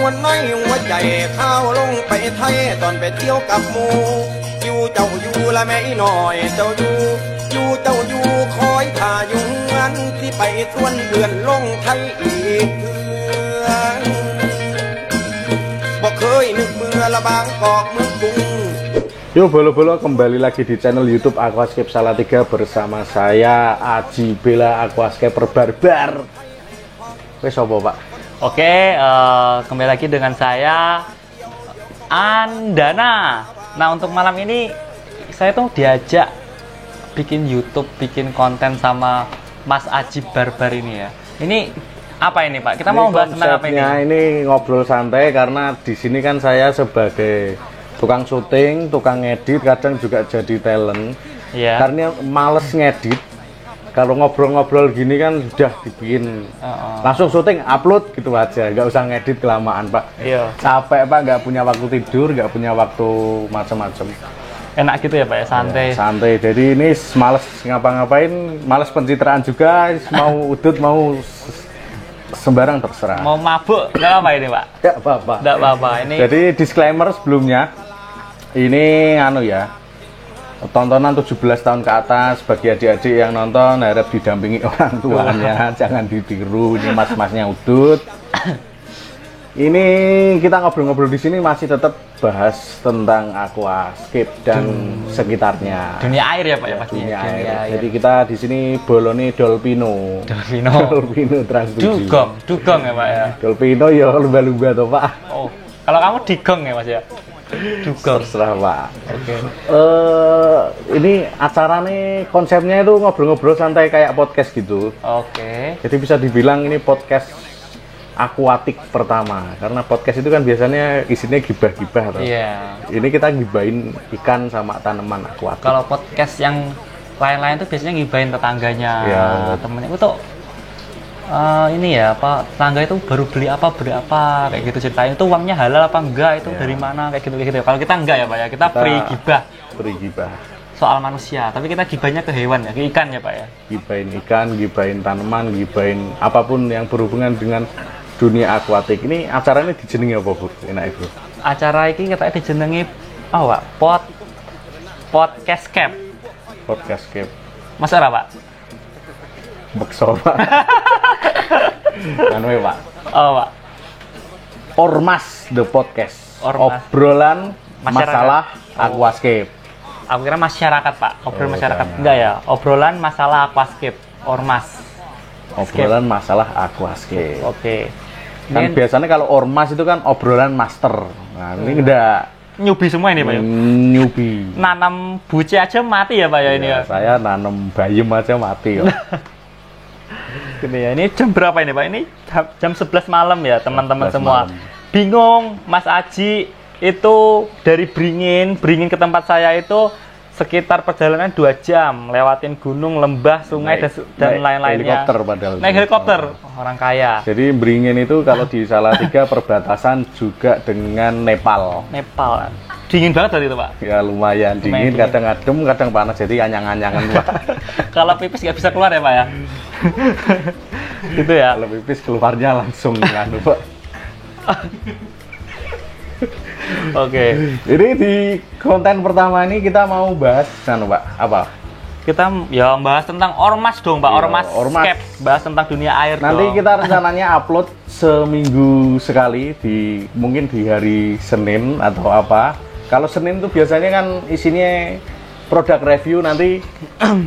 วนน้อยหัวใจข้าวลงไปไทยตอนไปเที่ยวกับหมูอยู่เจ้าอยู่ละแม่อีหน่อยเจ้าอยู่เจ้าอยู่คอยท่าอยู่งานที่ไปทวนเดือนลงไทยอีกเถื่อบอกเคยนึกเบื่อละบางกอกเมืองกรุง. Yo bolo-bolo, kembali lagi di channel YouTube Aquascape Salatiga bersama saya Aji Bella Aquascaper Barbar. Wes apa Pak? Oke, kembali lagi dengan saya Andana. Nah untuk malam ini saya tuh diajak bikin YouTube, bikin konten sama Mas Aji Barbar ini ya. Ini apa ini Pak? Kita mau bahas tentang apa ini? Ini ngobrol santai karena di sini kan saya sebagai tukang syuting, tukang ngedit, kadang juga jadi talent. Iya. Karena males ngedit. Kalau ngobrol-ngobrol gini kan sudah dibikin langsung syuting, upload gitu aja, nggak usah ngedit kelamaan Pak. Iya. Capek Pak, nggak punya waktu tidur, nggak punya waktu macam-macam. Enak gitu ya Pak ya, santai. Ya, santai. Jadi ini males ngapa-ngapain, males pencitraan juga, mau udut mau sembarang terserah. Mau mabuk nggak apa ini Pak? Nggak apa-apa. Nggak apa-apa. Ini. Jadi disclaimer sebelumnya, ini ya. Tontonan 17 tahun ke atas bagi adik-adik yang nonton harap didampingi orang tuanya, jangan ditiru. Ini mas-masnya udut. Ini kita ngobrol-ngobrol di sini masih tetap bahas tentang aquascape dan sekitarnya. Dunia air ya Pak ya pasti. Dunia air. Jadi kita di sini boloni Dolpino. Dolpino Trans 7. Dugong ya Pak ya. Dolpino ya lumba-lumba toh Pak. Oh, kalau kamu digong ya Mas ya. Dugong. Terserah Pak. Oke. Ini acara nih konsepnya itu ngobrol-ngobrol santai kayak podcast gitu. Oke. Jadi bisa dibilang ini podcast akuatik pertama, karena podcast itu kan biasanya isinya gibah-gibah. Iya. Ini kita gibahin ikan sama tanaman akuatik. Kalau podcast yang lain-lain tuh biasanya gibahin tetangganya, ya, temennya itu tuh ini ya apa, tetangga itu baru beli apa kayak gitu ceritain itu uangnya halal apa enggak, itu dari mana kayak gitu. Kalau kita enggak ya Pak ya, kita free gibah soal manusia, tapi kita gibahnya ke hewan ya, ke ikan ya Pak ya. Gibahin ikan, gibahin tanaman, gibahin apapun yang berhubungan dengan dunia akuatik. Ini acaranya dijenengi apa Bu? Enak Ibu. Acara ini katanya dijenengi Pak, Podcastcape. Podcastcape. Mas ora Pak? Bekso Pak. Anu Pak. Oh Pak. Ormas the podcast. Ormas. Obrolan masyarakat. Masalah aquascape. Aku kira masyarakat Pak. Obrolan masyarakat. Enggak ya. Obrolan masalah aquascape. Ormas. Obrolan masalah aquascape. Oke. Kan biasanya kalau ormas itu kan obrolan master. Nah, ini enggak. Nyubi semua ini Pak ya? Nyubi. Nanam buce aja mati ya Pak ya ini ya? Saya nanam bayam aja mati ya. Gini ya, ini jam berapa ini Pak? Ini jam 11 malam ya teman-teman semua. Bingung Mas Aji itu dari Beringin ke tempat saya itu sekitar perjalanan 2 jam, lewatin gunung, lembah, sungai dan lain-lainnya. Helikopter padahal. Naik helikopter, orang kaya. Jadi Beringin itu kalau di Salatiga perbatasan juga dengan Nepal. Dingin banget tadi itu Pak? Ya lumayan dingin, kadang adem, kadang panas, jadi anyang-anyangan Pak. Kalau pipis nggak bisa keluar ya Pak ya? Gitu ya? Kalau pipis keluarnya langsung nganu Pak. Oke. Jadi di konten pertama ini kita mau bahas Pak, apa? Kita ya bahas tentang ormas dong Pak, ormas. Bahas tentang dunia air. Nanti dong. kita rencananya upload seminggu sekali mungkin di hari Senin atau apa. Kalau Senin tuh biasanya kan isinya produk review, nanti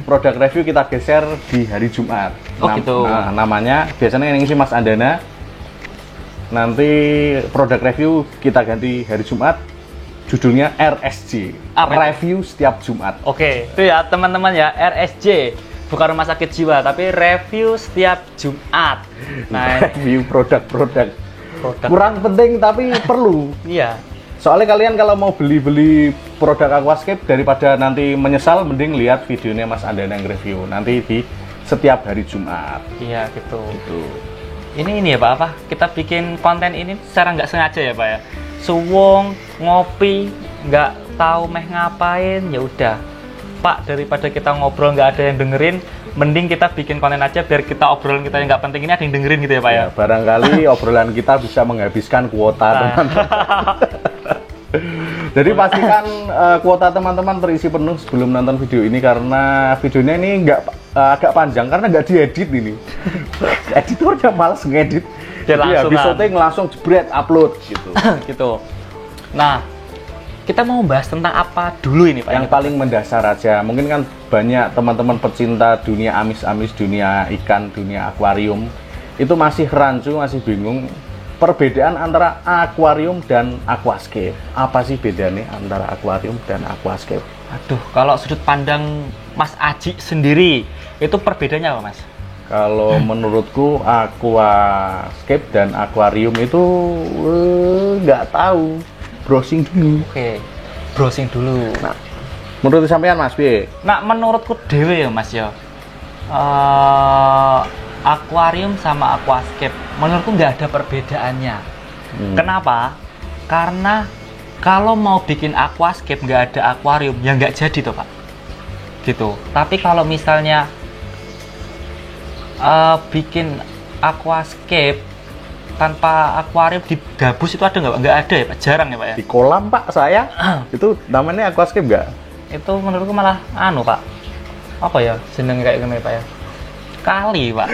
produk review kita geser di hari Jumat. Gitu. Nah, namanya biasanya yang ngisi Mas Andana. Nanti produk review kita ganti hari Jumat, judulnya RSJ. Review setiap Jumat. Oke, itu ya teman-teman ya, RSJ. Bukan rumah sakit jiwa, tapi review setiap Jumat. Nah, review produk-produk. Kurang penting tapi perlu. Iya. Soalnya kalian kalau mau beli produk aquascape, daripada nanti menyesal, mending lihat videonya Mas Andana yang review. Nanti di setiap hari Jumat. Iya, gitu. Ini ya Pak, apa? Kita bikin konten ini secara nggak sengaja ya Pak ya. Suwung, ngopi, nggak tahu meh ngapain, ya udah. Pak, daripada kita ngobrol nggak ada yang dengerin, mending kita bikin konten aja biar kita obrolan kita yang nggak penting ini ada yang dengerin gitu ya Pak ya. Barangkali obrolan kita bisa menghabiskan kuota teman-teman. Jadi pastikan kuota teman-teman terisi penuh sebelum nonton video ini karena videonya ini agak panjang karena nggak diedit ini. Editornya malas ngedit. Jadi habis syuting langsung jebret upload gitu. Gitu. Nah, kita mau bahas tentang apa dulu ini Pak? Yang paling mendasar aja, mungkin kan banyak teman-teman pecinta dunia amis-amis, dunia ikan, dunia akuarium itu masih rancu, masih bingung perbedaan antara akuarium dan aquascape. Apa sih bedanya antara akuarium dan aquascape? Aduh, kalau sudut pandang Mas Aji sendiri, itu perbedaannya apa Mas? Kalau menurutku aquascape dan akuarium itu nggak tahu. Browsing dulu. Oke, browsing dulu. Nah, menurut sampean Mas piye? Nah, menurutku dewe ya Mas ya. Akuarium sama aquascape, menurutku nggak ada perbedaannya. Kenapa? Karena kalau mau bikin aquascape nggak ada akuarium, ya nggak jadi tuh Pak. Gitu. Tapi kalau misalnya bikin aquascape tanpa akuarium di gabus itu ada nggak Pak? Nggak ada ya Pak, jarang ya Pak ya? Di kolam Pak saya, itu namanya aquascape nggak? Itu menurutku malah Pak, apa ya jeneng kayak gini Pak ya? Kali Pak.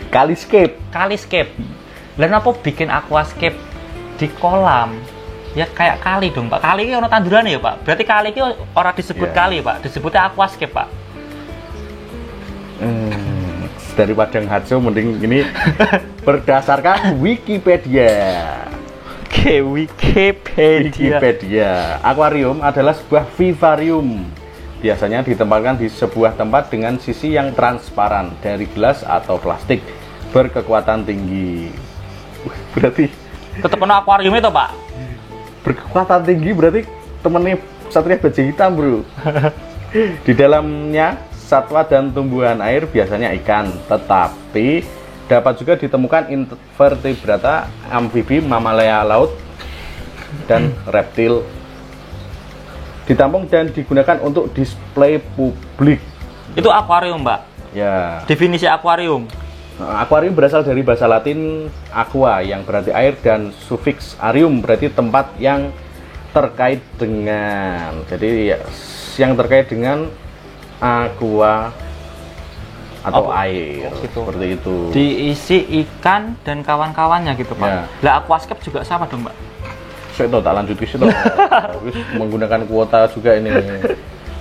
Kaliscape. Lalu apa bikin aquascape di kolam? Ya kayak kali dong Pak. Kali ini orang tanduran ya Pak. Berarti kali ini orang disebut kali Pak, disebutnya aquascape Pak. Daripada ngaco mending ini berdasarkan Wikipedia. Oke, Wikipedia. Akuarium adalah sebuah vivarium. Biasanya ditempatkan di sebuah tempat dengan sisi yang transparan dari gelas atau plastik berkekuatan tinggi. Berarti tetap penuh akuarium itu Pak. Berkekuatan tinggi berarti temennya Satria Baja Hitam bro. Di dalamnya satwa dan tumbuhan air biasanya ikan, tetapi dapat juga ditemukan invertebrata, amfibi, mamalia laut, dan reptil. Ditampung dan digunakan untuk display publik. Itu akuarium, Mbak? Ya. Definisi akuarium? Akuarium berasal dari bahasa Latin aqua yang berarti air dan sufiks arium berarti tempat yang terkait dengan. Jadi yang terkait dengan aqua atau air gitu. Seperti itu. Diisi ikan dan kawan-kawannya gitu Pak. Ya. Lah aquascape juga sama dong Mbak? Saya tahu tak lanjut ke situ. Menggunakan kuota juga ini.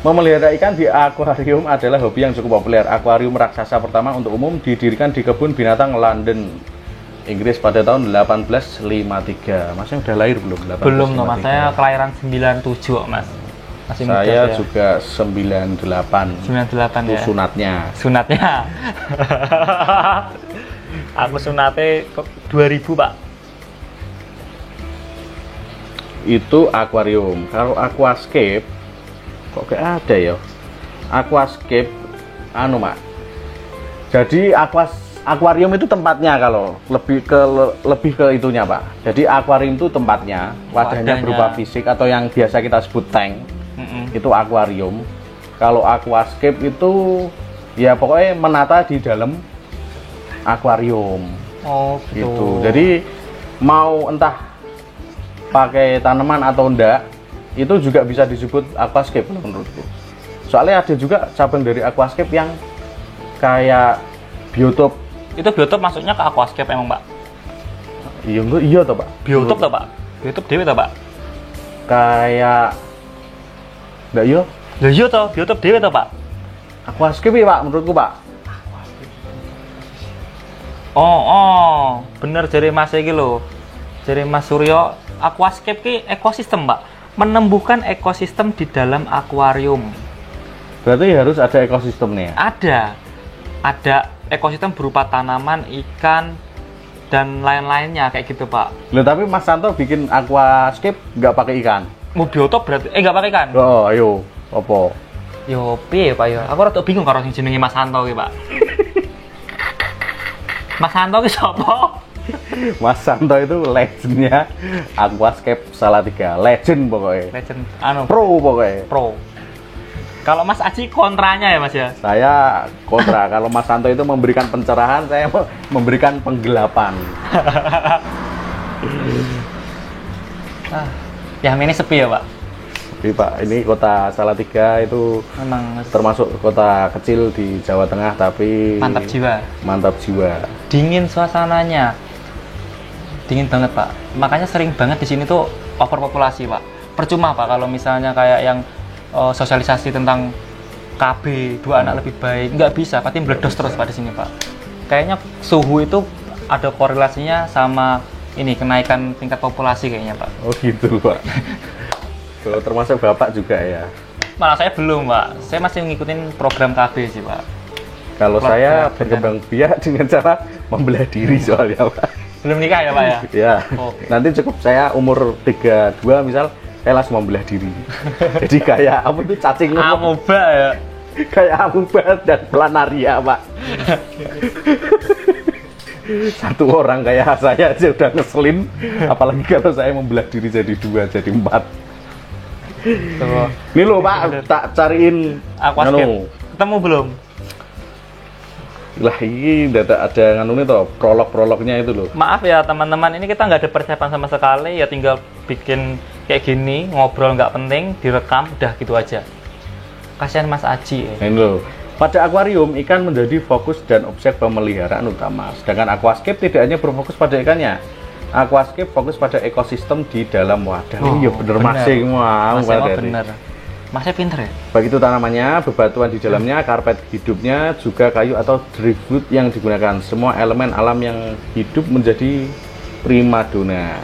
Memelihara ikan di akuarium adalah hobi yang cukup populer. Akuarium raksasa pertama untuk umum didirikan di kebun binatang London, Inggris pada tahun 1853. Masnya udah lahir belum? Belum, Mas. Saya kelahiran 97, Mas. Masih muda saya juga 98. 98 itu ya. Sunatnya. Aku sunatnya 2000, Pak. Itu akuarium. Kalau aquascape kok kayak ada ya? Aquascape Mak. Jadi akuarium itu tempatnya, kalau lebih ke itunya, Pak. Jadi akuarium itu tempatnya, wadahnya berupa fisik atau yang biasa kita sebut tank. Itu akuarium. Kalau aquascape itu ya pokoknya menata di dalam akuarium. Oh, gitu. Jadi mau entah pakai tanaman atau enggak, itu juga bisa disebut aquascape menurutku. Soalnya ada juga cabang dari aquascape yang kayak biotop. Itu biotop masuknya ke aquascape emang, Pak? Iya toh, Pak. Biotop toh, Pak? Biotop dewe toh, Pak? Kayak enggak iya? Lah iya toh, biotop dewe toh, Pak? Aquascape ya, Pak, menurutku, Pak. Oh, bener jare Mas iki lho. Jare Mas Suryo, aquascape ki ekosistem, Pak. Menumbuhkan ekosistem di dalam akuarium. Berarti harus ada ekosistemnya. Ada ekosistem berupa tanaman, ikan, dan lain-lainnya kayak gitu, Pak. Loh, tapi Mas Santo bikin aquascape nggak pakai ikan? Mau biotop berarti nggak pakai ikan? Oh, ayo, apa? Yo, piye, Pak ya? Aku rada bingung karo sing jenenge Mas Santo ki, Pak. Mas Santo ki sapa? Mas Santo itu legendnya Aquascape Salatiga, legend pokoknya. Legend Pro pokoknya. Pro. Kalau Mas Aji kontranya ya Mas ya? Saya kontra. Kalau Mas Santo itu memberikan pencerahan, saya memberikan penggelapan. Yang ini sepi ya Pak? Tapi Pak, ini kota Salatiga itu Memang termasuk kota kecil di Jawa Tengah, tapi mantap jiwa. Mantap jiwa. Dingin suasananya. Dingin banget Pak. Makanya sering banget di sini tuh overpopulasi Pak. Percuma Pak kalau misalnya kayak yang sosialisasi tentang KB, 2 anak lebih baik, nggak bisa, pasti meledos terus Pak di sini Pak. Kayaknya suhu itu ada korelasinya sama ini kenaikan tingkat populasi kayaknya Pak. Oh gitu Pak. Kalau termasuk Bapak juga ya? Malah saya belum Pak, saya masih ngikutin program KB sih Pak. Kalau saya berkembang biak dengan cara membelah diri soalnya Pak. Belum nikah ya Pak ya? Ya, Oke. nanti cukup saya umur 32 misal, saya langsung membelah diri. Jadi kayak apa itu cacing Amoeba ya? kayak amoeba dan planaria Pak. Satu orang kayak saya aja udah ngeselin, apalagi kalau saya membelah diri jadi 2, jadi 4. Tuh. Ini loh Pak, tak cariin Aquascape. Ketemu belum? Lah ini ada nganu nih toh, prolog-prolognya itu loh. Maaf ya teman-teman, ini kita nggak ada persiapan sama sekali, ya tinggal bikin kayak gini, ngobrol nggak penting, direkam, udah gitu aja. Kasihan Mas Aji. Ini loh. Pada akuarium, ikan menjadi fokus dan objek pemeliharaan utama. Sedangkan aquascape tidak hanya berfokus pada ikannya. Aquascape fokus pada ekosistem di dalam wadah. Oh, iya bener masing mau bener. Masnya pinter ya? Begitu tanamannya, bebatuan di dalamnya, karpet hidupnya, juga kayu atau driftwood yang digunakan. Semua elemen alam yang hidup menjadi primadona.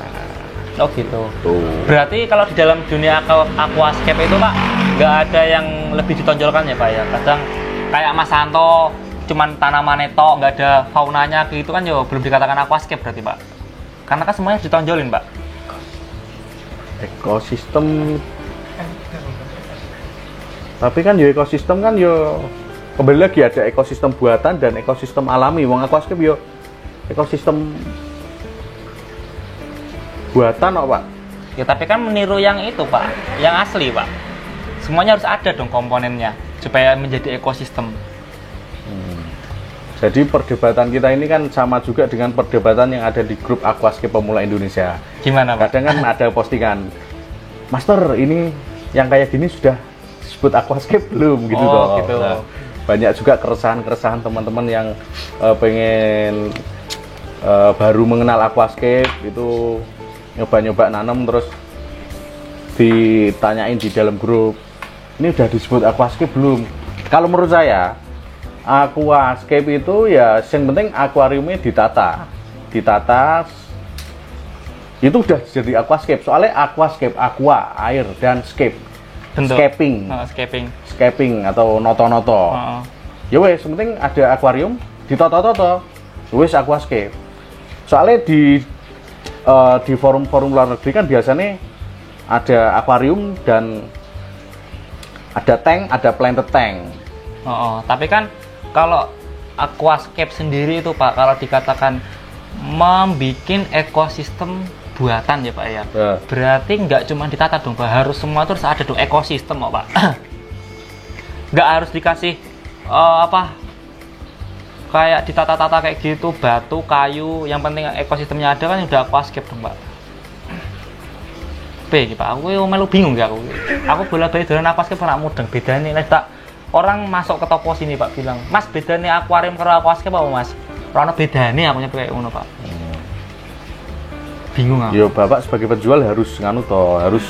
Oh gitu. Tuh. Berarti kalau di dalam dunia aquascape itu Pak, nggak ada yang lebih ditonjolkan ya Pak ya? Kadang kayak Mas Santo, cuman tanaman tok, nggak ada faunanya gitu kan, yo belum dikatakan aquascape berarti Pak? Karena kan semuanya ditonjolin Pak. Ekosistem. Tapi kan ya ekosistem kan ya kembali lagi ada ekosistem buatan dan ekosistem alami. Wong aquascape ya ekosistem buatan kok Pak. Ya tapi kan meniru yang itu Pak, yang asli Pak. Semuanya harus ada dong komponennya supaya menjadi ekosistem. Jadi perdebatan kita ini kan sama juga dengan perdebatan yang ada di grup Aquascape Pemula Indonesia. Gimana Pak? Kadang kan ada postingan, Master ini yang kayak gini sudah disebut Aquascape belum gitu toh. Gitu. Nah, banyak juga keresahan-keresahan teman-teman yang pengen baru mengenal Aquascape itu nyoba-nyoba nanam terus ditanyain di dalam grup, ini udah disebut Aquascape belum? Kalau menurut saya aquascape itu ya yang penting akuariumnya ditata itu udah jadi aquascape. Soalnya aquascape, aqua air dan scape Bentuk. scaping atau noto-noto. Ya wes penting ada akuarium ditoto-toto wes aquascape. Soalnya di forum-forum luar negeri kan biasanya ada akuarium dan ada tank, ada planted tank. Tapi kan kalau aquascape sendiri itu Pak, kalau dikatakan membikin ekosistem buatan ya Pak ya, berarti nggak cuma ditata dong Pak, harus semua terus ada dong ekosistem Pak. Nggak harus dikasih kayak ditata-tata kayak gitu, batu, kayu, yang penting ekosistemnya ada kan udah aquascape dong Pak. Gitu Pak, aku melu bingung ya aku bolak-balik dolan aquascape ora mudeng bedane nek tak orang masuk ke toko sini Pak bilang, Mas bedane akuarium karo aquascape apa Mas? Ora ono bedane aku nyebut kayak ngono Pak. Bingung aku. Ya Bapak sebagai penjual harus nganu toh, harus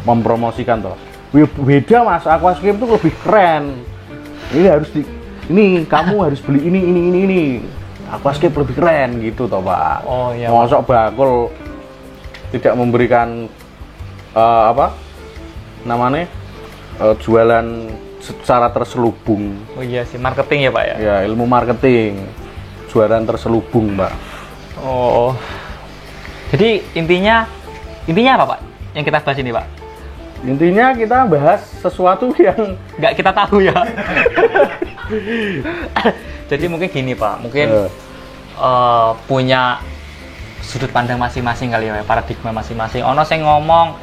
mempromosikan toh. Beda Mas, aquascape itu lebih keren. Ini harus ini kamu harus beli ini. Aquascape lebih keren gitu toh Pak. Oh iya. Mosok bakul tidak memberikan jualan secara terselubung. Oh iya sih, marketing ya Pak ya? Ya, ilmu marketing. Jualan terselubung, Mbak. Oh. Jadi intinya apa Pak? Yang kita bahas ini Pak? Intinya kita bahas sesuatu yang nggak kita tahu ya. Jadi mungkin gini Pak, mungkin punya sudut pandang masing-masing kali ya, paradigma masing-masing. Ono sing ngomong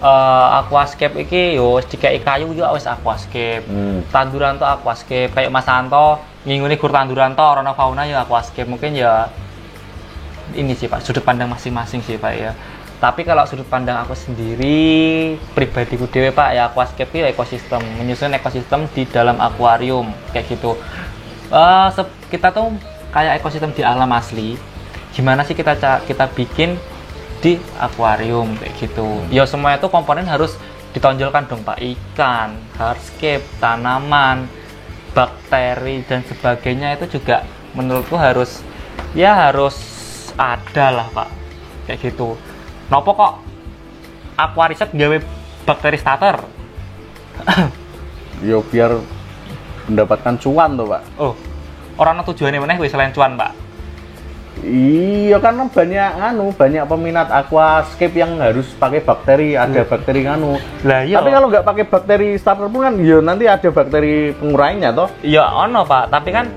aquascape iki yo wis dikai kayu yo wis aquascape. Tanduran to aquascape, kayak Mas Anto nginguni gur tanduran to ora fauna ya aquascape. Mungkin ya ini sih Pak, sudut pandang masing-masing sih Pak ya. Tapi kalau sudut pandang aku sendiri, pribadiku dewe Pak, ya aquascape itu ekosistem, menyusun ekosistem di dalam akuarium kayak gitu. Kita tuh kayak ekosistem di alam asli. Gimana sih kita bikin di akuarium kayak gitu. Ya semua itu komponen harus ditonjolkan dong Pak. Ikan, hardscape, tanaman, bakteri dan sebagainya itu juga menurutku harus ada lah Pak. Kayak gitu. Nopo kok aquariset gawe bakteri starter? Yo biar mendapatkan cuan tuh Pak. Oh, orang tujuannya mana selain cuan Pak? Iya kan banyak peminat aquascape yang harus pakai bakteri, ada bakteri nganu. Lah iya. Tapi kalau nggak pakai bakteri starter pun kan ya nanti ada bakteri pengurainya toh. Iya ono Pak, tapi kan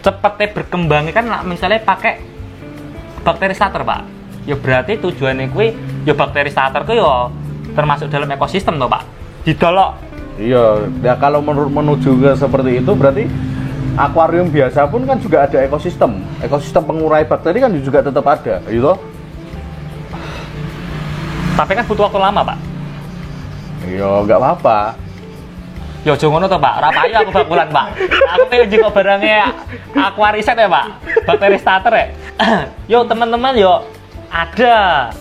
cepetnya berkembangnya kan misalnya pakai bakteri starter Pak. Ya berarti tujuannya kuwi ya bakteri starter ku ya termasuk dalam ekosistem toh Pak. Didolok. Iya, ya kalau menuju ke seperti itu berarti akuarium biasa pun kan juga ada ekosistem. Ekosistem pengurai bakteri kan juga tetap ada, gitu. Tapi kan butuh waktu lama, Pak. Iya, nggak apa-apa. Yo aja ngono to, Pak. Ora payu aku bakulan, Pak. Aku pengen juga barangnya aquariset ya, Pak. Bakteri starter ya. Yo teman-teman yo ada.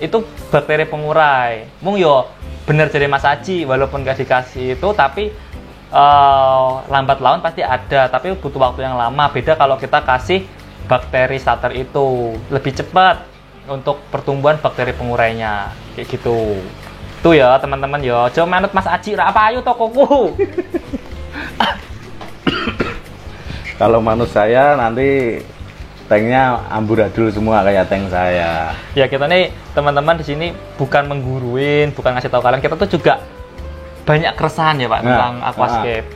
Itu bakteri pengurai. Mung yo bener jadi Mas Aji walaupun gak dikasih itu tapi lambat laun pasti ada, tapi butuh waktu yang lama. Beda kalau kita kasih bakteri starter itu lebih cepat untuk pertumbuhan bakteri pengurainya kayak gitu. Tuh ya teman-teman ya, coba manut Mas Aji ra apa ayo tokoku. Kalau manut saya nanti tanknya amburadul semua kayak tank saya. Ya kita nih teman-teman di sini bukan mengguruin, bukan ngasih tahu kalian, kita tuh juga banyak keresahan ya Pak tentang aquascape.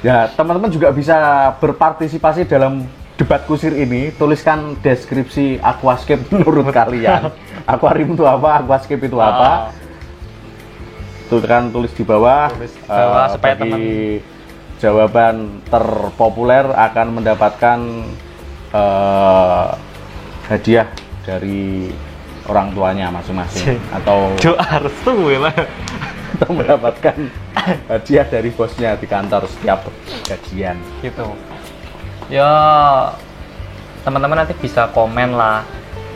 Ya teman-teman juga bisa berpartisipasi dalam debat kusir ini. Tuliskan deskripsi aquascape menurut kalian. Akuarium itu apa? Aquascape itu apa? Tuh kan tulis di bawah. Supaya teman jawaban terpopuler akan mendapatkan hadiah dari orang tuanya masing-masing atau harus tuh ya atau mendapatkan hadiah dari bosnya di kantor setiap gajian gitu. Ya teman-teman nanti bisa komen lah,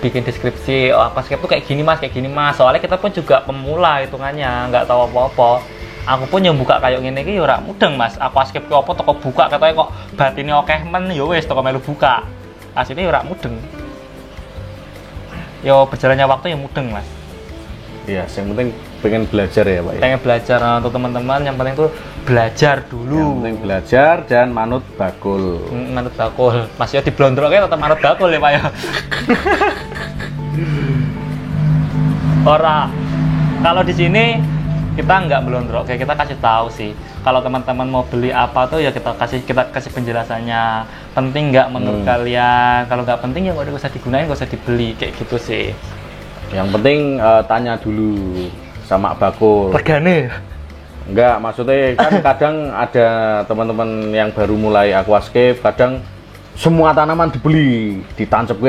bikin deskripsi aquascape tuh kayak gini mas, soalnya kita pun juga pemula hitungannya, nggak tahu apa-apa. Aku pun yang buka kayak gini ki ora mudeng mas, aquascape ki apa toko buka katanya kok batine okeh men ya wis toko melu buka. Asline ora mudeng. Yo berjalannya waktu yang mudeng mas. Iya, yang penting pengen belajar ya Pak ya? Pengen belajar untuk teman-teman, yang penting tuh belajar dulu. Yang penting belajar dan manut bakul. Manut bakul, masih di blondroknya tetap manut bakul ya Pak ya. Ora, kalau di sini kita nggak melondrok, kayak kita kasih tahu sih. Kalau teman-teman mau beli apa tuh ya kita kasih penjelasannya. Penting nggak menurut kalian? Kalau nggak penting ya nggak usah digunain, nggak usah dibeli kayak gitu sih. Yang penting tanya dulu sama bakul. Regane? Enggak, maksudnya kan kadang ada teman-teman yang baru mulai aquascape, kadang semua tanaman dibeli, ditancap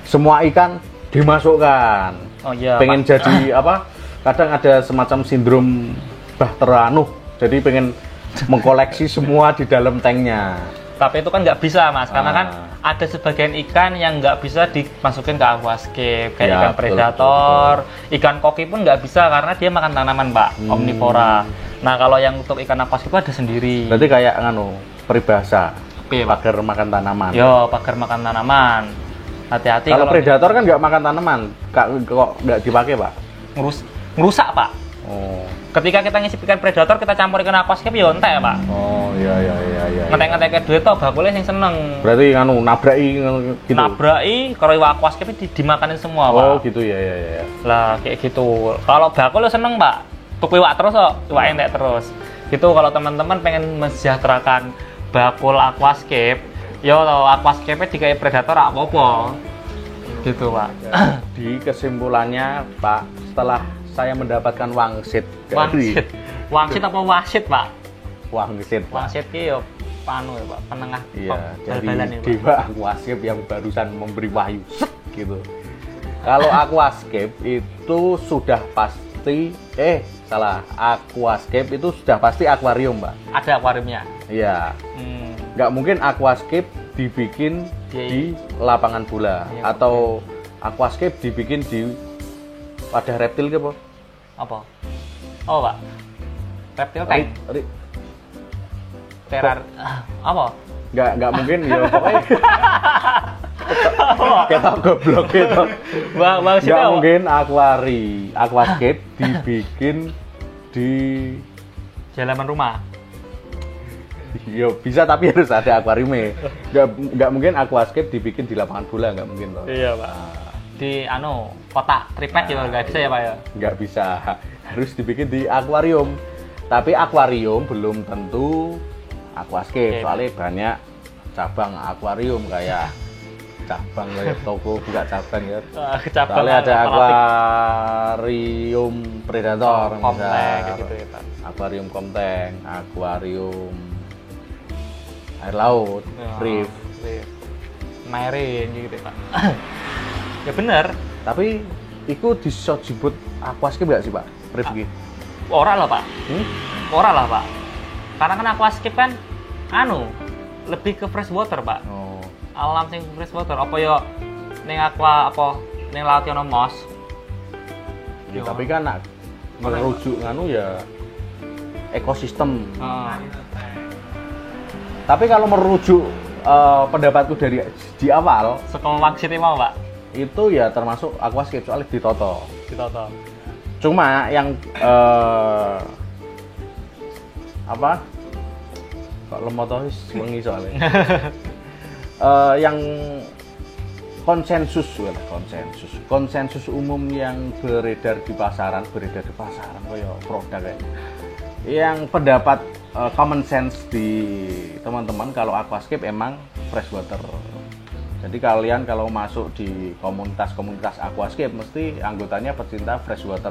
semua ikan dimasukkan. Oh iya. Pengen Pak. jadi apa? Kadang ada semacam sindrom Bahtera Nuh. Jadi pengen mengkoleksi semua di dalam tanknya. Tapi itu kan nggak bisa mas, karena kan ada sebagian ikan yang nggak bisa dimasukin ke aquascape, kayak Ya, ikan predator, ikan koki pun nggak bisa karena dia makan tanaman Pak, omnivora. Nah kalau yang untuk ikan aquascape ada sendiri. Berarti kayak peribahasa, Iya, Pak. pagar makan tanaman. Yo, pagar makan tanaman. Hati-hati Kalau predator kan nggak makan tanaman, kok nggak dipakai Pak? Ngerusak Pak. Oh. Ketika kita ngisi ikan predator, kita campur ikan aquascape ya entek Pak. Oh iya. Ngetek-ngetek duit toh bakule sing seneng. Berarti nabraki gitu. Nabraki kalau iwak aquascape dimakanin semua Pak. Oh gitu ya. Lah kayak gitu. Kalau bakul seneng Pak. Tuku iwak terus kok, iwak entek terus. Gitu kalau teman-teman pengen mensejahterakan bakul aquascape, yo aquascape dikai predator apa-apa. Gitu, Pak. Di kesimpulannya, Pak, setelah saya mendapatkan wangsit Wangsit. Wangsit apa wasit, Pak? wangsit, Pak. Wasit ki yo panu ya, Pak, penengah Iya, jadi bal-balan ya, Pak. Dewa Aquascape yang barusan memberi wahyu gitu. Kalau Aquascape itu sudah pasti salah. Aquascape itu sudah pasti akuarium, Mbak. Ada akuariumnya. Iya. Nggak mungkin Aquascape dibikin di lapangan bola Iya, atau Aquascape dibikin di wadah reptil ke apa? Apa? Oh, Pak. Reptil tank. Terar apa? Nggak mungkin ya pokoknya. Kita goblok gitu. Bang Nggak mungkin Aquascape dibikin di halaman rumah. yo bisa tapi harus ada akuariumnya. Nggak mungkin Aquascape dibikin di lapangan bola, nggak mungkin loh. Iya, Pak. Di kotak triplet ya nggak bisa ya, Pak ya? Nggak bisa, harus dibikin di akuarium. Tapi akuarium belum tentu Aquascape, soalnya banyak cabang akuarium kayak cabang kayak toko buka cabang ya. Cabang Soalnya ada aquatic. akuarium predator, Komplek misal. gitu ya, Pak. Akuarium komteng, akuarium air laut, reef. Marine gitu ya, Pak. Ya bener. Tapi itu disebut Aquascape nggak sih, Pak? Reef gitu. Ora lah, Pak. Ora lah, Pak. Karena kan aquascape kan lebih ke fresh water, Pak. Oh. Alam sing fresh water apa yo ning ning laut ono mos. Ya, tapi kan merujuk ya ekosistem. Tapi kalau merujuk pendapatku dari di awal Sekolah wangsit mau, Pak. itu ya termasuk Aquascape soalnya ditoto. Ditoto. Cuma yang apa? Kok lemot wis wengi soalnya. Yang konsensus umum yang beredar di pasaran kayak produk kayak. Yang pendapat common sense di teman-teman kalau Aquascape emang freshwater. Jadi kalian kalau masuk di komunitas Aquascape mesti anggotanya pecinta freshwater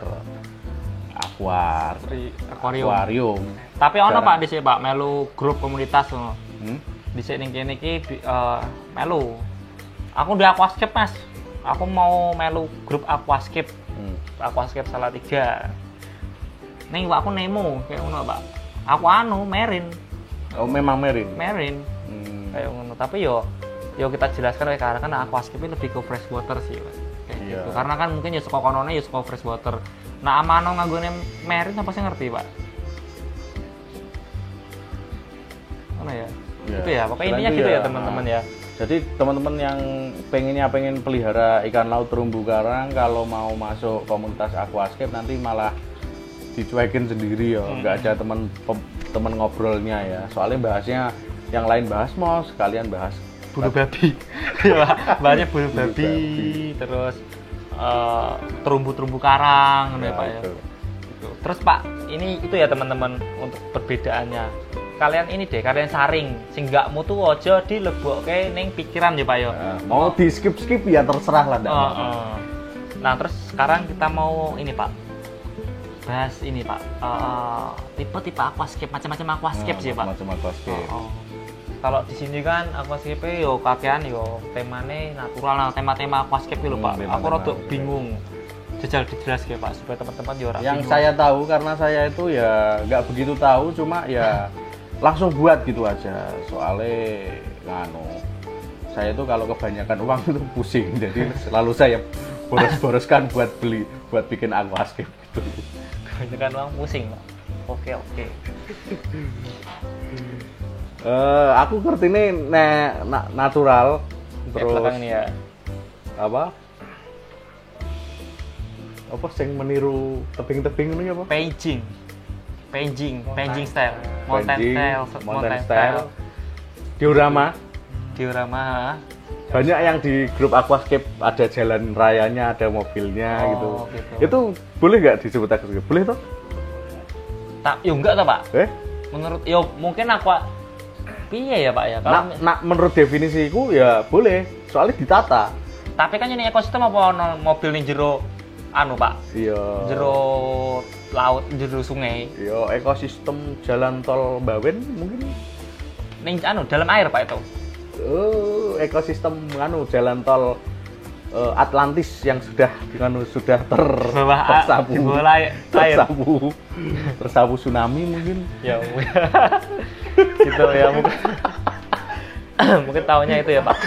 akuarium. Tapi ono Pak dhisik, Pak, melu grup komunitas ngono. Dhisik ning kene iki melu. Aku di Aquascape, Mas. Aku mau melu grup Aquascape. Aquascape Salatiga. Ning aku nemu kayak ngono, Pak. Aku marine. Oh, memang marine. Marine. Kayak ngono. Tapi yo kita jelaskan karena kan Aquascape lebih ke fresh water sih, Pak. Kayak gitu. Karena kan mungkin ya saka konone ya saka fresh water. Nah, amano nganggone marine apa sih ngerti, Pak? Mana ya? Gitu ya. Pokoknya intinya gitu ya, teman-teman ya. Jadi teman-teman yang pengen pelihara ikan laut terumbu karang kalau mau masuk komunitas Aquascape nanti malah dicuekin sendiri ya. Nggak ada teman ngobrolnya ya. Soalnya bahasnya yang lain bahas mos, kalian bahas bulu babi. Ya, banyak bulu babi, terus terumbu karang ya, Pak ya. Gitu. Terus Pak, ini itu ya teman-teman untuk perbedaannya. Kalian saring sing gak mutu aja dilebokke ning pikiran ya, Pak ya. Mau di skip ya terserah lah ndak. Nah, terus sekarang kita mau ini, Pak. Bahas ini, Pak. Tipe-tipe aquascape, macam-macam aquascape sih, Pak. Macam aquascape. Kalau di sini kan aquascape yo kakean yo temane natural, nah tema-tema aquascape lho, Pak. Aku rada bingung. Jajal dijelaske, Pak, supaya teman-teman yo ora bingung. Yang saya tahu karena saya itu ya nggak begitu tahu, cuma ya langsung buat gitu aja. Soalnya saya itu kalau kebanyakan uang itu pusing, jadi selalu saya boros-boroskan buat bikin aquascape gitu. Kebanyakan uang pusing, Pak. Oke. Aku ngerti ini natural terus ini ya. Apa sing meniru tebing-tebing ini apa? Paging style. Mountain style. Diorama. Banyak yang di grup Aquascape ada jalan rayanya, ada mobilnya gitu. Itu boleh nggak disebut Aquascape? Boleh toh? Yo enggak toh, Pak. Menurut mungkin piye ya, Pak ya? Menurut definisiku ya boleh, soalnya ditata. Tapi kan ini ekosistem apa ono mobil ning jero anu Pak? Iya. Jero laut, jero sungai. Iya, ekosistem jalan tol Bawen mungkin. Ning anu dalam air Pak itu. Oh, ekosistem anu jalan tol Atlantis yang sudah tersapu, tersapu tsunami mungkin. Ya. Gitu ya mungkin. Mungkin tahunya itu ya Pak.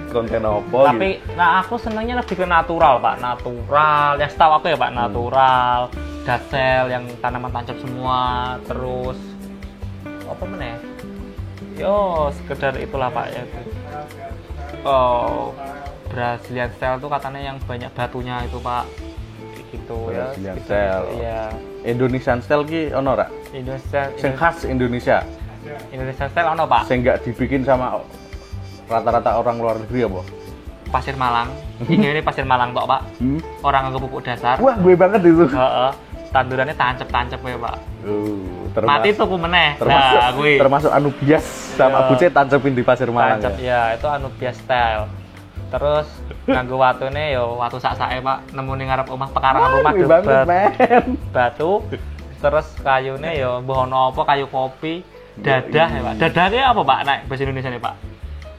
Konten apa Tapi gitu. nah aku senangnya lebih ke natural Pak, natural. Yang setahu aku ya Pak, natural, dasel yang tanaman tancap semua, terus apa meneh? Yo, sekedar itulah Pak ya. Oh, Brazilian style tuh katanya yang banyak batunya itu Pak. Gitu ya. Brazilian gitu, style. Iya. Indonesian style ki ono ra? Indonesia Sing khas Indonesia. Indonesia style ono Pak. Sing nggak dibikin sama rata-rata orang luar negeri apa? Pasir Malang. Ini pasir Malang tok Pak. Orang nggak pupuk dasar. Wah, gue banget itu. Heeh. Tandurannya tancep-tancep ya Pak. Mati tuku meneh. Nah, gue. Termasuk anu bias sama bucet tancepin di Pasir Malang. Tancep ya, itu anu bias style. Terus nganggo watune ya watu sak-sake Pak, nemu ning ngarep omah pekarangan rumah Gue banget, men. batu. Terus kayune ya mbuh ana apa kayu kopi, dadah ya Pak. Dadahnya apa Pak naik bahasa Indonesia nih Pak?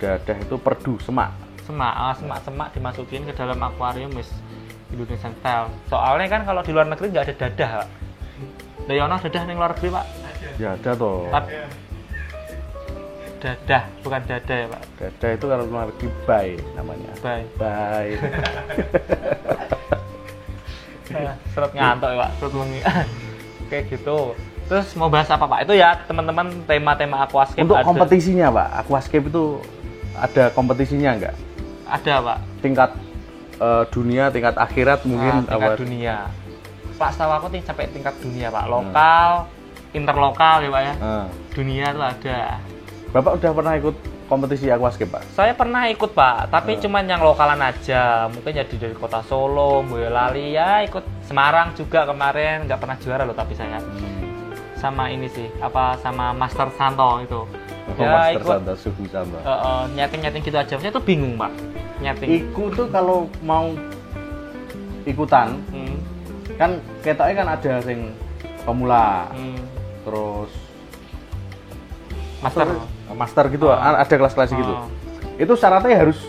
Dadah itu perdu semak. Semak dimasukin ke dalam akuarium wis Indonesian style. Soalnya kan kalau di luar negeri nggak ada dadah, Pak. Lah ya ono dadah ning luar negeri, Pak. Ya ada toh. Dadah, bukan dada ya, Pak. Dadah itu kalau luar negeri bye namanya. Bye. Seret ngantuk ya, Pak. Seret wengi. Kayak gitu. Terus mau bahas apa, Pak? Itu ya, teman-teman, tema-tema aquascape. Untuk ada. kompetisinya, Pak, aquascape itu ada kompetisinya nggak? Ada, Pak. Tingkat dunia, tingkat akhirat mungkin tingkat apa? dunia. Pak, setahu aku sampai tingkat dunia, Pak. Lokal, interlokal ya, Pak ya. Dunia itu ada. Bapak udah pernah ikut kompetisi aquascape, Pak? Saya pernah ikut, Pak, tapi cuman yang lokalan aja. Mungkin jadi dari kota Solo, Boyolali, ya ikut Semarang juga kemarin. Nggak pernah juara loh, tapi saya. Sama ini sih, sama Master Santo itu. Ya, Master Santo, Suhu Santo. Nyeting-nyeting gitu aja. Saya tuh bingung, Pak. Nyeting. Ikut tuh kalau mau ikutan, kan ketoknya kan ada sing pemula, terus master gitu, ada kelas-kelas gitu. Itu syaratnya harus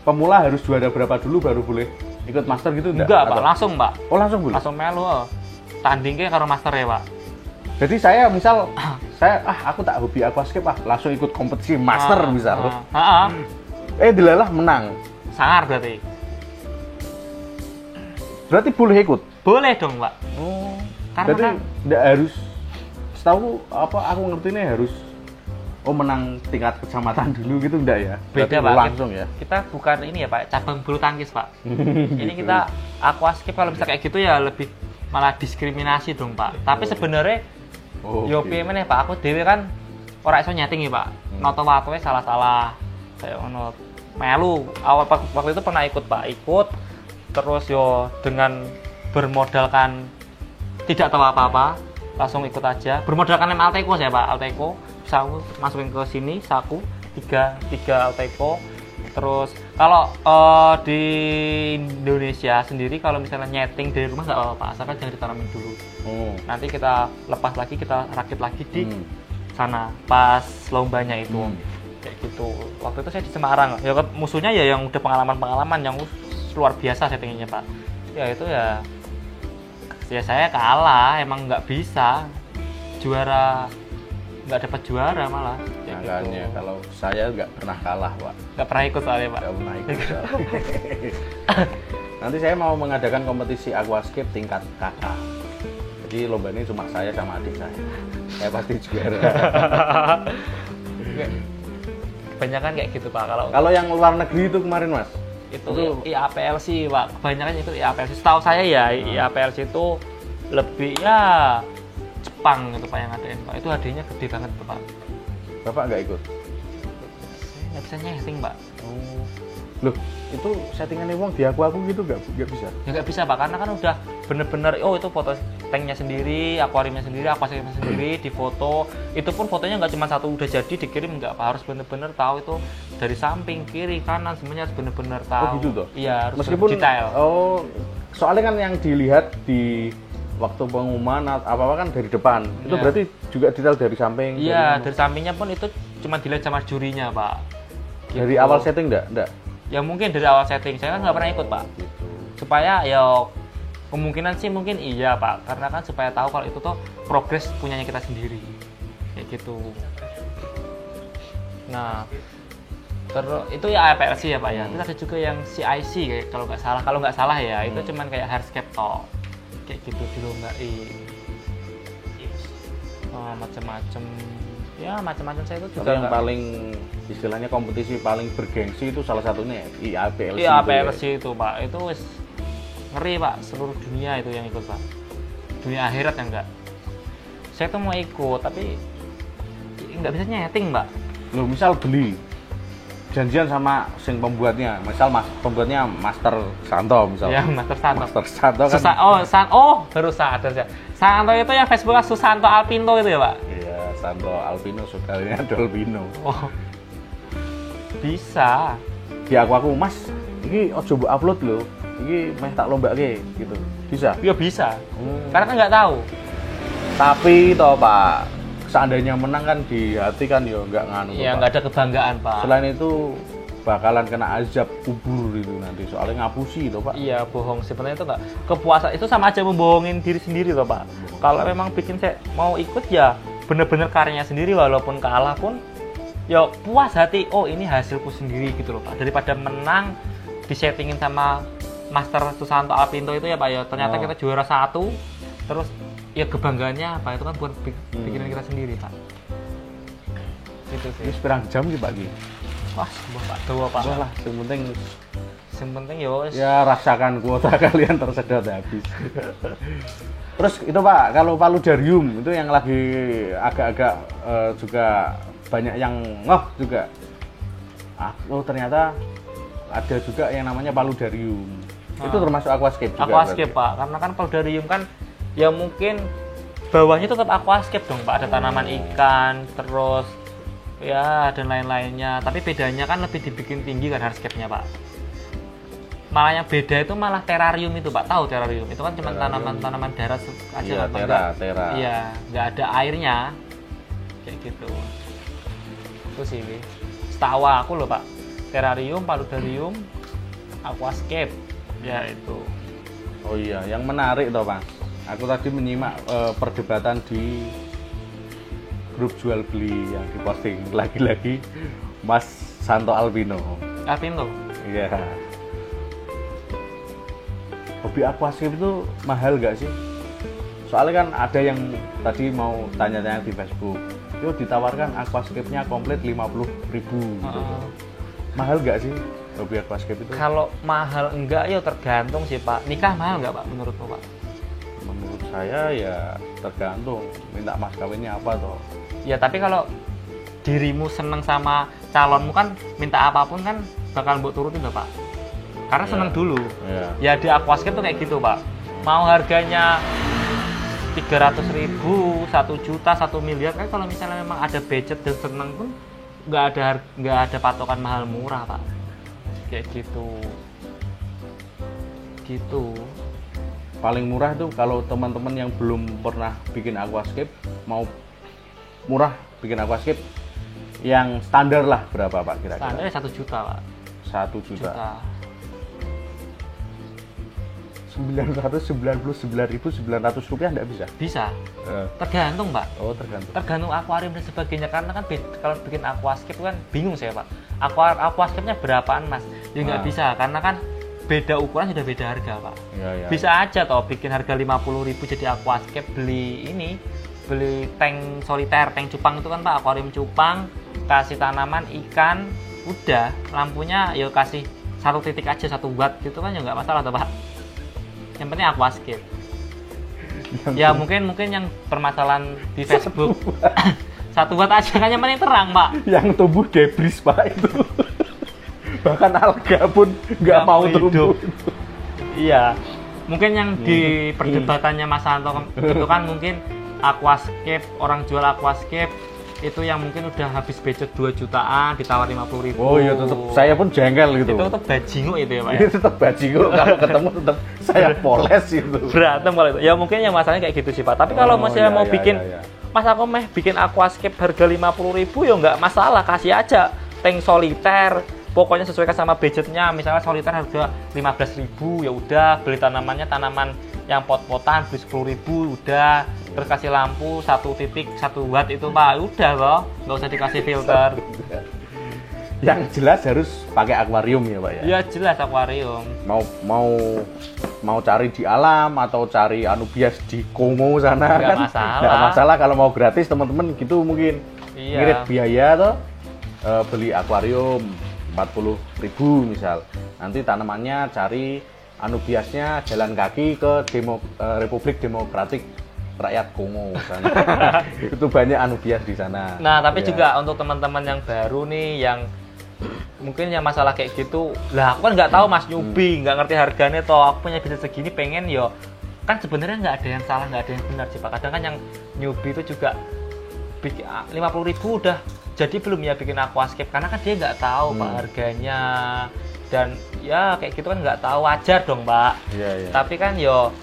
pemula harus juara berapa dulu baru boleh ikut master gitu enggak? Pak, langsung, Pak. Oh, langsung boleh? Langsung melu, tandingnya karo master ya, Pak. Jadi saya misal, aku tak hobi aquascape, langsung ikut kompetisi master misal. Dilalah menang. Sangar berarti. Berarti boleh ikut? Boleh dong, Pak. Oh. Karena berarti kan enggak harus, setahu aku ngertinya harus menang tingkat kecamatan dulu gitu enggak ya? Beda, Pak. Langsung ya. Kita bukan ini ya, Pak, cabang bulu tangkis, Pak. Ini kita aquascape kalau bisa kayak gitu ya lebih malah diskriminasi dong, Pak. Tapi sebenarnya yo piye meneh, Pak, aku dhewe kan ora iso nyeting ya, Pak. Noto-watoe salah-salah. Kayak ono melu. Awal waktu itu pernah ikut, Pak. Ikut terus yo dengan bermodalkan tidak tahu apa-apa, langsung ikut aja. Bermodalkan Alteco ya, Pak. Alteco saku masukin ke sini saku tiga Alteco. Terus kalau di Indonesia sendiri kalau misalnya nyeting dari rumah nggak apa-apa, asalkan jangan ditanamin dulu. Nanti kita lepas lagi, kita rakit lagi di sana pas lombanya itu. Kayak gitu. Waktu itu saya di Semarang. Ya musuhnya ya yang udah pengalaman yang luar biasa settingnya, Pak. Ya itu ya saya kalah, emang nggak bisa juara. Nggak dapat juara malah. Makanya gitu. Kalau saya nggak pernah kalah, Pak. Nggak pernah ikut soalnya, Pak. Nggak pernah ikut. Nanti saya mau mengadakan kompetisi aquascape tingkat kakak. Jadi lomba ini cuma saya sama adik saya. Saya pasti juara. Kebanyakan kayak gitu, Pak. Kalau yang luar negeri itu kemarin, Mas? Itu IAPLC, Pak. Kebanyakan itu IAPLC. Setahu saya ya, IAPLC itu lebih ya Jepang gitu, Pak, yang ngadain, Pak. Itu hadiahnya gede banget tuh, Pak. Bapak nggak ikut? Saya nggak bisa nyeting, Pak. Loh, itu settingannya wong di aku gitu nggak bisa? Ya nggak bisa, Pak, karena kan udah bener-bener itu tanknya sendiri, akuariumnya sendiri, aquascape-nya sendiri, difoto. Itu pun fotonya nggak cuma satu udah jadi dikirim, nggak, Pak, harus bener-bener tahu itu dari samping, kiri, kanan, semuanya harus bener-bener tahu. Oh gitu toh? Iya, harus Meskipun detail. Oh, soalnya kan yang dilihat di waktu pengumuman apa kan dari depan. Itu Iya. berarti juga detail dari samping. Iya, dari sampingnya pun itu cuma dilihat sama jurinya, Pak. Dari Gitu. awal setting enggak? Ya mungkin dari awal setting, saya kan nggak pernah ikut, Pak. Gitu. Supaya ya kemungkinan sih mungkin iya, Pak, karena kan supaya tahu kalau itu tuh progres punyanya kita sendiri, kayak gitu. Nah, terus itu ya APLC ya, Pak, ya. Terus ada juga yang CIC kayak kalau nggak salah ya, itu cuman kayak hardscape talk kayak gitu dilombain. Oh, macam-macam ya, macam-macam saya itu Tapi juga yang nggak- paling istilahnya kompetisi paling bergengsi itu salah satunya IAPLC. Iya, itu APLC ya. itu, Pak, itu wis ngeri, Pak, seluruh dunia itu yang ikut, Pak. Dunia akhirat yang enggak. Saya tuh mau ikut tapi nggak bisa nyeting, Pak. Loh, misal beli janjian sama sing pembuatnya, misal pembuatnya Master Santo misal. Ya, Master Santo. Master Santo kan. Baru sadar saya. Santo itu yang Facebooknya Susanto Alpinto itu ya, Pak. Iya, Santo Alpino saudaranya Dolpino. Oh. Bisa. Di aku Mas, ini ojo mbok upload lho. Iki meh tak lombake gitu. Bisa. Ya bisa. Karena kan nggak tahu. Tapi toh Pak, seandainya menang kan di hati kan ya nggak nganu. Ya Pak. nggak ada kebanggaan, Pak. Selain itu bakalan kena azab kubur itu nanti soalnya ngapusi itu Pak. Iya, bohong. Sebenarnya itu nggak kepuasan, itu sama aja membohongin diri sendiri loh, Pak. Kalau memang bikin saya mau ikut ya bener-bener karyanya sendiri, walaupun kalah pun ya puas hati. Oh, ini hasilku sendiri gitu loh, Pak. Daripada menang disettingin sama Master Susanto Alpinto itu ya, Pak, ya ternyata Oh. kita juara 1, terus ya kebanggaannya apa itu kan buat pikiran kita sendiri, Pak. Gitu Ini sih. seberang jam sih Pak Ki. Wah, sebuah Pak, dua, Pak. Wah lah, yang penting Yang penting ya wes. ya rasakan kuota kalian tersedot habis. Terus itu Pak, kalau paludarium itu yang lagi agak-agak juga banyak yang juga. Oh ternyata ada juga yang namanya paludarium. Itu termasuk aquascape juga. Aquascape, berarti? Pak, karena kan paludarium kan ya mungkin bawahnya tetap aquascape dong, Pak. Ada tanaman ikan, terus ya dan lain-lainnya. Tapi bedanya kan lebih dibikin tinggi kan hardscape-nya, Pak. Malah yang beda itu malah terrarium itu, Pak. Tahu terrarium? Itu kan cuma Terrarium. tanaman darat aja, Iya, Pak. tera. Iya, nggak ada airnya. Kayak gitu. Itu sih. Setahu aku loh, Pak. Terrarium, paludarium, aquascape. Ya itu. Oh iya, yang menarik toh Mas. Aku tadi menyimak perdebatan di grup jual beli yang diposting lagi-lagi Mas Santo Alpino. Alpinto. Iya. Hobi aquascape itu mahal nggak sih? Soalnya kan ada yang tadi mau tanya-tanya di Facebook. Itu ditawarkan aquascape-nya komplit 50.000 gitu. Mahal nggak sih hobi aquascape itu? Kalau mahal enggak ya tergantung sih, Pak. Nikah mahal enggak, Pak, menurutmu, Pak? Menurut saya ya tergantung minta mas kawinnya apa toh. Ya tapi kalau dirimu seneng sama calonmu kan minta apapun kan bakal mbok turutin loh, Pak. Karena Iya. seneng dulu. Iya. Ya di aquascape tuh kayak gitu, Pak. Mau harganya 300.000, 1 juta, 1 miliar kan kalau misalnya memang ada budget dan seneng pun nggak ada patokan mahal murah, Pak. Kayak gitu. Gitu. Paling murah tuh kalau teman-teman yang belum pernah bikin aquascape mau murah bikin aquascape yang standar lah berapa Pak kira-kira? Standarnya 1 juta, Pak. 1 juta. Juta. 999.900 rupiah nggak bisa? Bisa. Tergantung, Pak. Oh tergantung. Tergantung akuarium dan sebagainya, karena kan kalau bikin aquascape kan bingung saya, Pak. Aquascape-nya berapaan, Mas? Ya nggak Ah. bisa, karena kan beda ukuran sudah beda harga, Pak. Ya, ya. Bisa aja toh bikin harga 50.000 jadi aquascape, beli tank soliter, tank cupang itu kan, Pak, akuarium cupang, kasih tanaman ikan, udah lampunya ya kasih 1 titik aja 1 watt gitu kan ya nggak masalah toh, Pak. Yang penting aquascape. Ya mungkin yang permasalahan di Facebook 1 watt aja kan yang penting terang, Pak. Yang tumbuh debris Pak itu. Bahkan alga pun nggak mau tumbuh. Iya. Mungkin yang di perdebatannya Mas Santo itu kan mungkin aquascape, orang jual aquascape itu yang mungkin udah habis budget 2 jutaan ditawar 50.000. Oh iya, tetap saya pun jengkel gitu. Itu tetap bajingo itu ya Pak ya? Itu tetap bajingo, kalau ketemu tetap saya poles itu. Berantem kalau itu. Ya mungkin yang masalahnya kayak gitu sih Pak. Tapi kalau misalnya mau bikin, Mas aku bikin aquascape harga 50.000 ya nggak masalah, kasih aja tank soliter. Pokoknya sesuaikan sama budgetnya. Misalnya soliter harga 15.000 ya udah, beli tanaman yang pot-potan beli 10.000 udah, terus kasih lampu 1 watt itu Pak, udah loh, nggak usah dikasih filter. Yang jelas harus pakai akuarium ya Pak ya. Ya jelas akuarium. Mau cari di alam atau cari anubias di Kongo sana Nggak kan masalah. nggak masalah. Kalau mau gratis teman-teman gitu mungkin ngirit biaya tuh, beli akuarium 40.000 misal, nanti tanamannya cari anubiasnya jalan kaki ke Republik Demokratik Rakyat Kongo sana. Itu banyak anubias di sana. Nah tapi ya. juga untuk teman-teman yang baru nih, yang mungkin yang masalah kayak gitu, lah aku kan nggak tahu Mas, newbie, nggak ngerti harganya, toh aku punya bisnis segini pengen yo, kan sebenarnya nggak ada yang salah, nggak ada yang benar sih Pak. Kadang kan yang newbie itu juga bikin 50.000 udah jadi belum ya bikin aquascape, karena kan dia nggak tahu Pak harganya, dan ya kayak gitu kan nggak tahu, wajar dong Pak. Iya. Tapi kan yo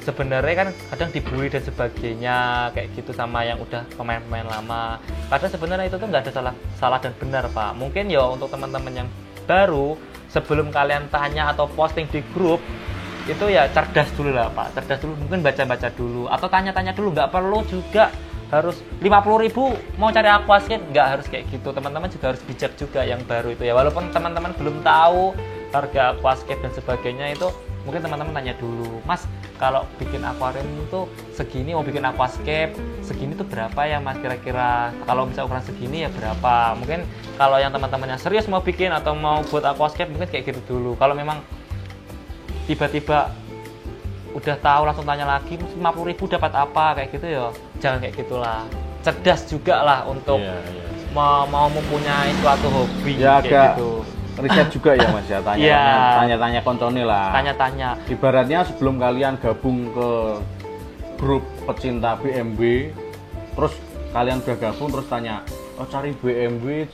sebenarnya kan kadang dibully dan sebagainya kayak gitu sama yang udah pemain-pemain lama. Padahal sebenarnya itu tuh nggak ada salah dan benar Pak. Mungkin ya untuk teman-teman yang baru, sebelum kalian tanya atau posting di grup itu ya cerdas dulu lah Pak, cerdas dulu, mungkin baca-baca dulu atau tanya-tanya dulu, nggak perlu juga harus 50.000 mau cari aquascape, nggak harus kayak gitu. Teman-teman juga harus bijak juga yang baru itu ya, walaupun teman-teman belum tahu harga aquascape dan sebagainya, itu mungkin teman-teman tanya dulu, Mas kalau bikin akuarium itu segini, mau bikin aquascape segini tuh berapa ya Mas kira-kira, kalau misalnya ukuran segini ya berapa. Mungkin kalau yang teman-teman yang serius mau bikin atau mau buat aquascape mungkin kayak gitu dulu. Kalau memang tiba-tiba udah tahu langsung tanya lagi 50.000 dapat apa kayak gitu ya, jangan kayak gitulah. Cerdas juga lah untuk mau mempunyai suatu hobi ya, kayak gitu. Riset juga ya Mas ya, tanya-tanya koncone lah. Tanya-tanya. Ibaratnya sebelum kalian gabung ke grup pecinta BMW, terus kalian udah gabung terus tanya, oh cari BMW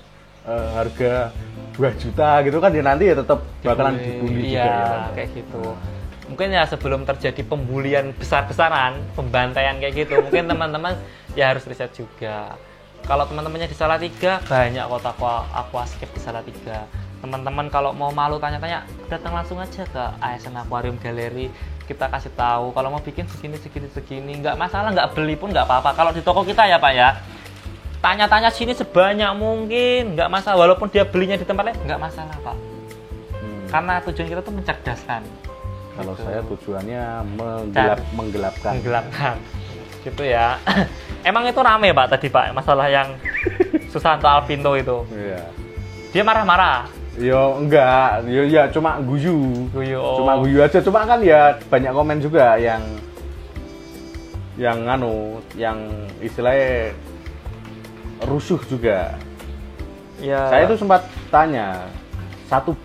harga 2 juta gitu kan, ya nanti ya tetap bakalan dibully juga ya. Kayak gitu. Mungkin ya sebelum terjadi pembulian besar-besaran, pembantaian kayak gitu, mungkin teman-teman ya harus riset juga. Kalau teman-temannya di Salatiga, banyak kota aquascape di Salatiga. Teman-teman kalau mau malu tanya-tanya, datang langsung aja ke ASN Aquarium Gallery, kita kasih tahu kalau mau bikin segini, nggak masalah, nggak beli pun nggak apa-apa. Kalau di toko kita ya Pak ya, tanya-tanya sini sebanyak mungkin, nggak masalah. Walaupun dia belinya di tempat lain, nggak masalah Pak. Karena tujuan kita tuh mencerdaskan. Kalau gitu. saya tujuannya menggelapkan. Gitu ya. Emang itu rame Pak tadi Pak, masalah yang Susanto Alvinto itu. Iya. Dia marah-marah. Yo enggak, yo ya cuma guyu. Cuma guyu aja, cuma kan ya banyak komen juga yang istilahnya rusuh juga. Ya. Saya tuh sempat tanya, 1B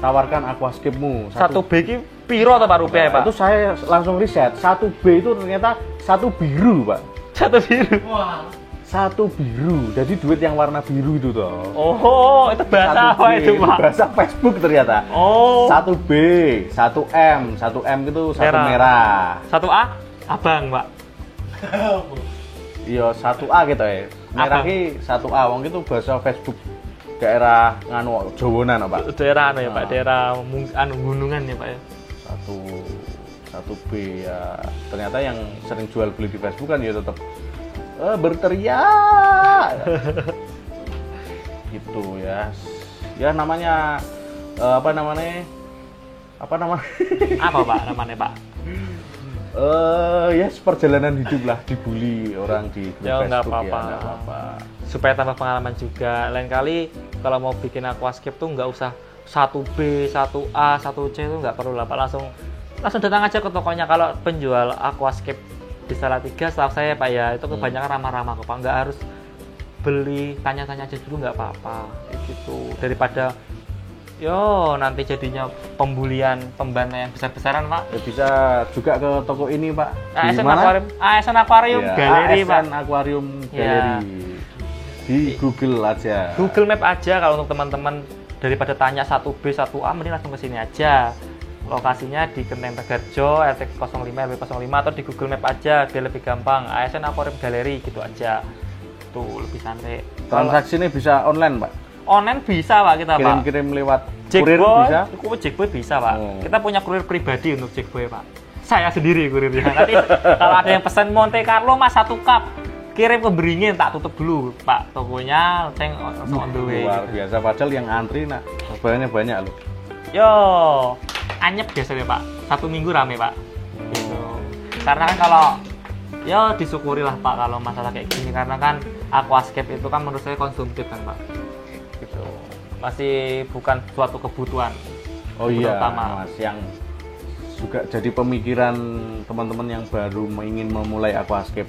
tawarkan aquascape-mu. 1B ki piro to Pak rupiah Pak? Itu saya langsung riset, 1B itu ternyata 1 biru Pak. 1 biru. Wah. 1 biru, jadi duit yang warna biru itu toh. Oh, itu bahasa apa itu Pak? Bahasa Facebook ternyata. Oh. 1B, 1M, 1M itu satu merah. 1A abang Pak. Iya 1A gitu ya. Merah ki 1A, wong itu bahasa Facebook daerah nganu Jawonan Pak. Daerah ya Pak, daerah gunungan ya Pak ya. 1B ya. Ternyata yang sering jual beli di Facebook kan ya tetap berteriak. Gitu ya. Ya namanya apa namanya? Apa Pak namanya Pak? Ya perjalanan hidup lah, dibully orang di grup Ya nggak Facebook apa-apa. ya nggak apa-apa. Supaya tambah pengalaman juga. Lain kali kalau mau bikin aquascape tuh nggak usah 1B, 1A, 1C itu nggak perlu lah Pak. Langsung datang aja ke tokonya. Kalau penjual aquascape di Salatiga, setahu saya Pak ya, itu kebanyakan ramah-ramah kok Pak. Nggak harus beli, tanya-tanya aja dulu nggak apa-apa. Gitu. Daripada Yo, nanti jadinya pembulian pembantaian besar-besaran, Pak. Ya, bisa juga ke toko ini, Pak. Di ASN mana? Aquarium, ASN Aquarium Ya, Galeri, Pak. ASN Aquarium Ya. Galeri. Di Google aja. Google Map aja kalau untuk teman-teman daripada tanya 1B, 1A mending langsung ke sini aja. Lokasinya di Genteng Tegarjo, RT 05 RW 05 atau di Google Map aja biar lebih gampang. ASN Aquarium Galeri gitu aja. Tuh lebih santai. Transaksi ini bisa online, Pak. Online bisa, Pak, kita, Pak. Kirim-kirim lewat kurir Jackboy, bisa. Jackboy bisa, Pak. Oh. Kita punya kurir pribadi untuk Jackboy, Pak. Saya sendiri kurirnya. Nanti kalau ada yang pesan Monte Carlo, Mas, 1 cup. Kirim ke Beringin, tak tutup dulu, Pak. Tokonya ceng on the way. Luar biasa, padahal yang antri barangnya banyak loh. Yo, anyep biasanya, Pak. 1 minggu rame, Pak. Gitu. Karena kan kalau yo disyukuri lah, Pak, kalau masalah kayak gini karena kan aquascape itu kan menurut saya konsumtif kan, Pak. Gitu. Masih bukan suatu kebutuhan. Oh iya, Terutama. Mas, yang juga jadi pemikiran teman-teman yang baru ingin memulai aquascape.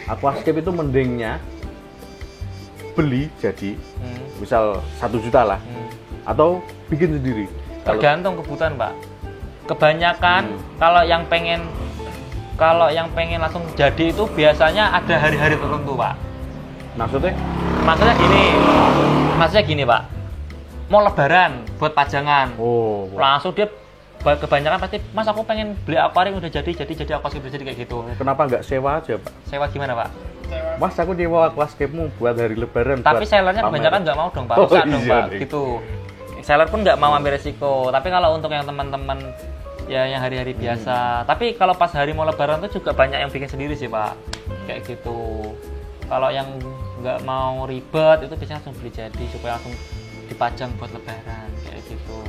Aquascape itu mendingnya beli jadi, misal 1 juta lah, atau bikin sendiri. Tergantung kebutuhan, Pak. Kebanyakan kalau yang pengen langsung jadi itu biasanya ada hari-hari tertentu, Pak. Maksudnya? Maksudnya gini, Pak. Mau lebaran buat pajangan. Oh, Langsung dia kebanyakan pasti, Mas, aku pengen beli akuarium udah jadi aquascape udah jadi kayak gitu. kenapa nggak sewa aja, Pak? Sewa gimana, Pak? Mas, aku nyewa aquascape-mu buat hari lebaran. Tapi buat sellernya pamer. kebanyakan nggak mau dong, Pak. Oh, Rusak dong, iya, Pak. nih. Gitu. Seller pun nggak mau ambil resiko. Tapi kalau untuk yang teman-teman ya yang hari-hari biasa. Tapi kalau pas hari mau lebaran tuh juga banyak yang bikin sendiri sih, Pak. Kayak gitu. Kalau yang nggak mau ribet itu biasanya langsung beli jadi supaya langsung dipajang buat lebaran kayak gitu.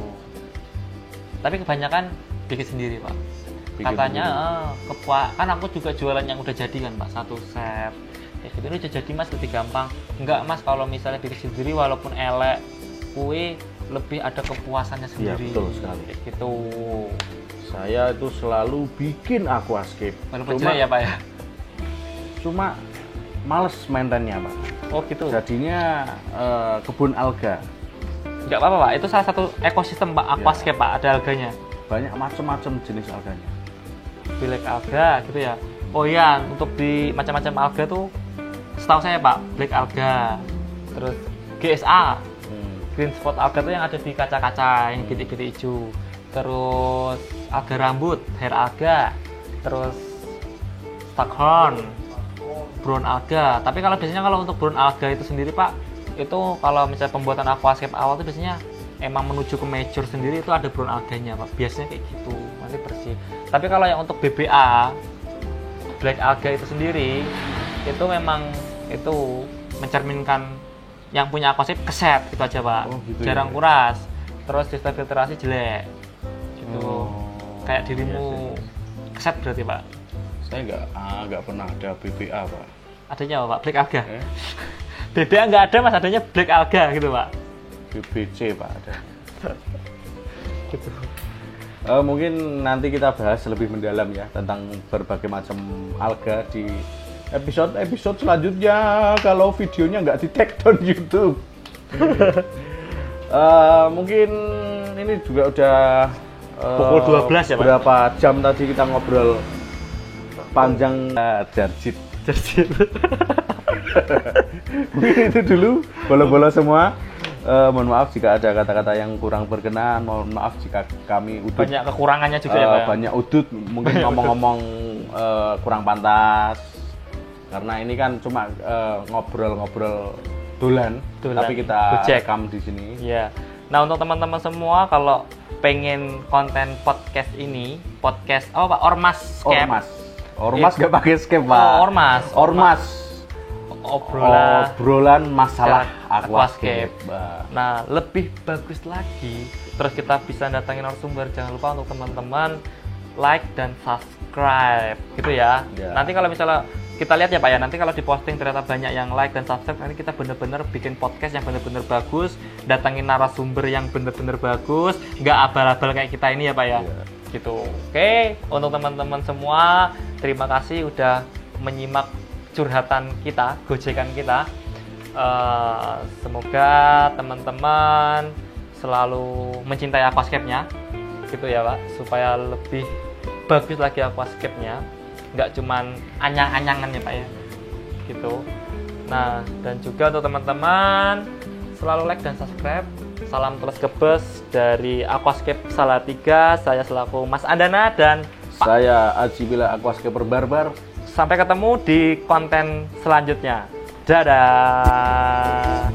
Tapi kebanyakan bikin sendiri, Pak. Bikin Katanya kan aku juga jualan yang udah jadi kan, Pak, 1 set. Kayak gitu, ini udah jadi, Mas, lebih gampang. Enggak, Mas, kalau misalnya bikin sendiri walaupun elek, kue lebih ada kepuasannya Iya, sendiri. betul sekali. Kayak gitu. Saya itu selalu bikin aquascape. Walaupun jelek ya, Pak ya. Cuma males maintenance-nya, Pak. Oh, gitu. Jadinya kebun alga. Enggak apa-apa, Pak. Itu salah satu ekosistem, Pak, aquascape, Pak, ada alganya. Banyak macam-macam jenis alganya. Black alga gitu ya. Oh iya, untuk di macam-macam alga tuh setahu saya, Pak, black alga. Terus GSA, green spot alga tuh yang ada di kaca-kaca yang bintik-bintik hijau. Terus alga rambut, hair alga. Terus staghorn, brown alga. Tapi kalau biasanya kalau untuk brown alga itu sendiri, Pak, itu kalau misalnya pembuatan aquascape awal tuh biasanya emang menuju ke mature sendiri itu ada brown alganya, Pak. Biasanya kayak gitu, nanti bersih. Tapi kalau yang untuk BBA, black alga itu sendiri, itu memang itu mencerminkan yang punya aquascape keset gitu aja, Pak. Oh, gitu jarang ya. kuras. Terus sistem filtrasi jelek. Gitu. Oh, Kayak dirimu keset berarti, Pak. Saya nggak pernah ada BBA, Pak. Adanya apa, Pak? Black alga. Eh, BBA nggak ada, Mas, adanya black alga gitu, Pak. BBC, Pak, ada. Gitu. Mungkin nanti kita bahas lebih mendalam ya tentang berbagai macam alga di episode selanjutnya kalau videonya nggak di tag on YouTube. Mungkin ini juga udah Pukul 12 ya, Pak? Berapa jam tadi kita ngobrol panjang jarjit. Mungkin itu dulu bola-bola semua. Mohon maaf jika ada kata-kata yang kurang berkenan. Mohon maaf jika kami udut Banyak kekurangannya juga ya, Pak. banyak udut, mungkin ngomong-ngomong kurang pantas. Karena ini kan cuma ngobrol-ngobrol dolan, tapi kita Gojek. rekam di sini. Iya. Nah, untuk teman-teman semua kalau pengen konten podcast ini, podcast apa, Pak? Ormas nggak pakai skep, Pak. Oh, ormas. Obrolan masalah aquascape. aquascape. Pak. Nah, lebih bagus lagi, terus kita bisa datangin narasumber. Jangan lupa untuk teman-teman like dan subscribe, gitu ya. Ya. Nanti kalau misalnya kita lihat ya, Pak ya, nanti kalau diposting ternyata banyak yang like dan subscribe, nanti kita bener-bener bikin podcast yang bener-bener bagus, datangin narasumber yang bener-bener bagus, nggak abal-abal kayak kita ini ya, Pak ya. Ya. Gitu. Oke, untuk teman-teman semua, terima kasih udah menyimak curhatan kita, gojekan kita. Semoga teman-teman selalu mencintai aquascape-nya gitu ya Pak, supaya lebih bagus lagi aquascape-nya, nggak cuman anyang-anyangan ya Pak ya gitu. Nah, dan juga untuk teman-teman selalu like dan subscribe. Salam terus kebes dari Aquascape Salatiga. Saya selaku Mas Andana dan Saya Aji Bila Aquascaper Barbar. sampai ketemu di konten selanjutnya. Dadah.